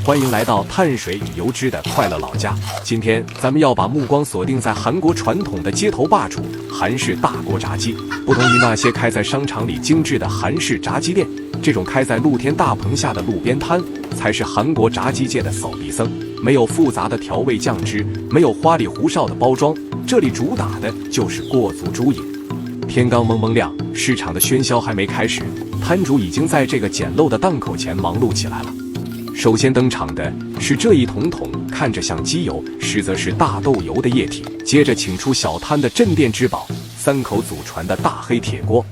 欢迎来到碳水与油脂的快乐老家。今天咱们要把目光锁定在韩国传统的街头霸主韩式大锅炸鸡。不同于那些开在商场里精致的韩式炸鸡店，这种开在露天大棚下的路边摊才是韩国炸鸡界的扫地僧。没有复杂的调味酱汁，没有花里胡哨的包装，这里主打的就是过足猪瘾。天刚蒙蒙亮，市场的喧嚣还没开始，摊主已经在这个简陋的档口前忙碌起来了。首先登场的是这一桶桶看着像机油，实则是大豆油的液体。接着请出小摊的镇店之宝，3口祖传的大黑铁锅。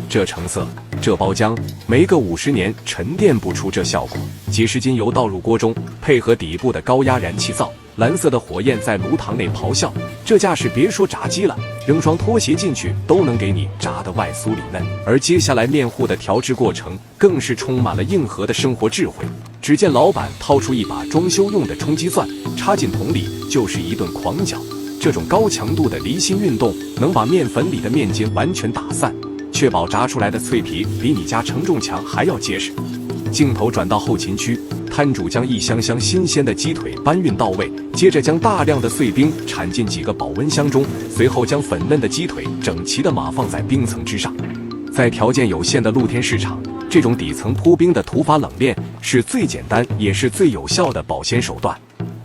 这成色，这包浆，没个50年沉淀不出这效果。几十斤油倒入锅中，配合底部的高压燃气灶，蓝色的火焰在炉膛内咆哮。这架势别说炸鸡了，扔双拖鞋进去都能给你炸得外酥里嫩。而接下来面糊的调制过程更是充满了硬核的生活智慧。只见老板掏出一把装修用的冲击钻，插进桶里就是一顿狂搅。这种高强度的离心运动能把面粉里的面筋完全打散，确保炸出来的脆皮比你家承重墙还要结实。镜头转到后勤区，摊主将一箱箱新鲜的鸡腿搬运到位，接着将大量的碎冰铲进几个保温箱中，随后将粉嫩的鸡腿整齐地码放在冰层之上。在条件有限的露天市场，这种底层铺冰的土法冷链是最简单也是最有效的保鲜手段。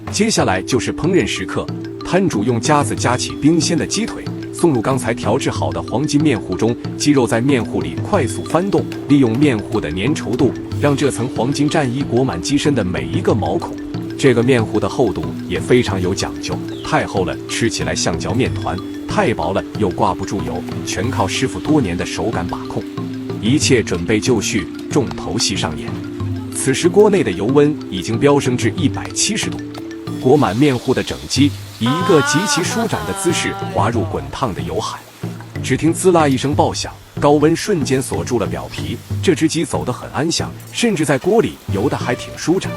接下来就是烹饪时刻，摊主用夹子夹起冰鲜的鸡腿，送入刚才调制好的黄金面糊中，鸡肉在面糊里快速翻动，利用面糊的粘稠度，让这层黄金战衣裹满鸡身的每一个毛孔。这个面糊的厚度也非常有讲究，太厚了吃起来像嚼面团，太薄了又挂不住油，全靠师傅多年的手感把控。一切准备就绪，重头戏上演。此时锅内的油温已经飙升至170度，裹满面糊的整鸡以一个极其舒展的姿势滑入滚烫的油海。只听滋啦一声爆响，高温瞬间锁住了表皮，这只鸡走得很安详，甚至在锅里游得还挺舒展。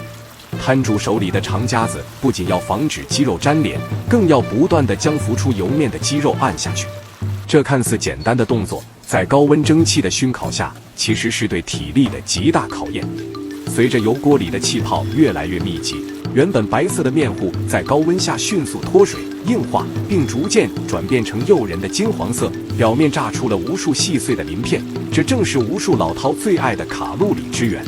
摊主手里的长夹子不仅要防止鸡肉粘连，更要不断地将浮出油面的鸡肉按下去。这看似简单的动作，在高温蒸汽的熏烤下，其实是对体力的极大考验。随着油锅里的气泡越来越密集，原本白色的面糊在高温下迅速脱水硬化，并逐渐转变成诱人的金黄色，表面炸出了无数细碎的鳞片，这正是无数老饕最爱的卡路里之源。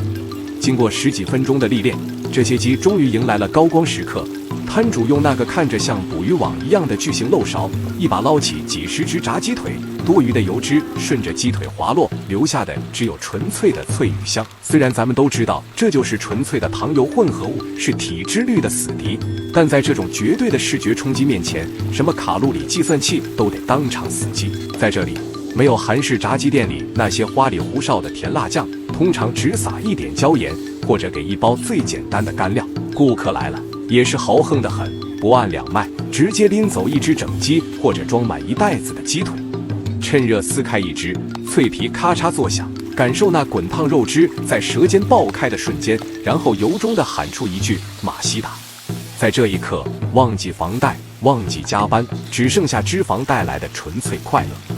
经过10几分钟的历练，这些鸡终于迎来了高光时刻。摊主用那个看着像捕鱼网一样的巨型漏勺，一把捞起几十只炸鸡腿，多余的油脂顺着鸡腿滑落，留下的只有纯粹的脆与香。虽然咱们都知道这就是纯粹的糖油混合物，是体脂率的死敌，但在这种绝对的视觉冲击面前，什么卡路里计算器都得当场死机。在这里，没有韩式炸鸡店里那些花里胡哨的甜辣酱，通常只撒一点椒盐，或者给一包最简单的干料。顾客来了也是豪横得很，不按两卖，直接拎走一只整鸡或者装满一袋子的鸡腿，趁热撕开一只，脆皮咔嚓作响，感受那滚烫肉汁在舌尖爆开的瞬间，然后由衷地喊出一句马西达。在这一刻，忘记房贷，忘记加班，只剩下脂肪带来的纯粹快乐。